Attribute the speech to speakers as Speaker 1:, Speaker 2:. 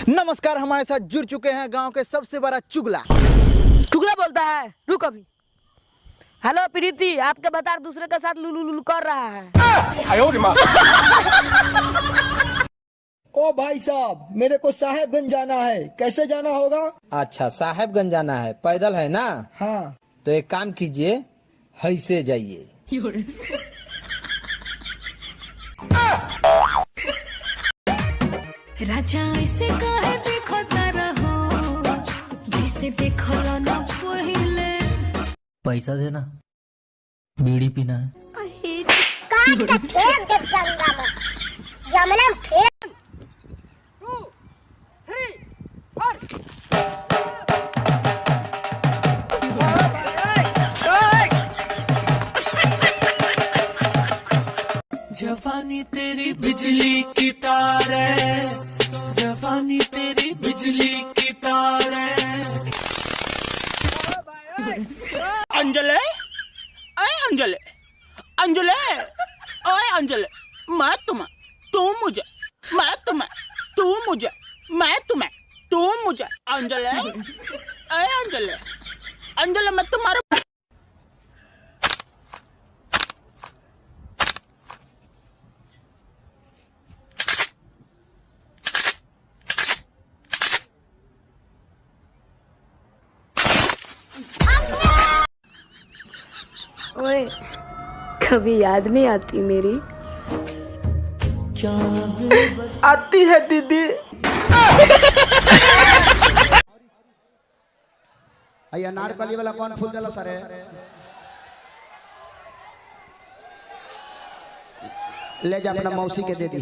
Speaker 1: नमस्कार, हमारे साथ जुड़ चुके हैं गांव के सबसे बड़ा चुगला।
Speaker 2: चुगला बोलता है, रुक अभी। हेलो प्रीति, आपके बता दूसरे के साथ लुलु लुलु कर रहा है।
Speaker 3: ओ भाई साहब, मेरे को साहेबगंज जाना है, कैसे जाना होगा?
Speaker 4: अच्छा, साहेबगंज जाना है, पैदल है ना?
Speaker 3: हाँ।
Speaker 4: तो एक काम कीजिए, हैसे जाइए।
Speaker 5: राजा ऐसे कहे देखो रहो जैसे देखो ना पहले।
Speaker 6: पैसा देना, बीड़ी पीना है।
Speaker 7: जमना फेंक।
Speaker 8: जवानी तेरी बिजली की तार है, जवानी तेरी बिजली की तार है।
Speaker 9: अंजले, अरे अंजले, अंजले, अरे अंजले, मैं तुम्हें, तू मुझे, मैं तुम्हें, तू मुझे, मैं तुम्हें, तू मुझे। अंजले, अरे अंजले, अंजले, मैं तुम्हारा
Speaker 2: ओए, कभी याद नहीं आती मेरी?
Speaker 8: आती है दीदी।
Speaker 3: अनारकली वाला कौन फूल डाला सर? ले जा अपना मौसी के दे दी।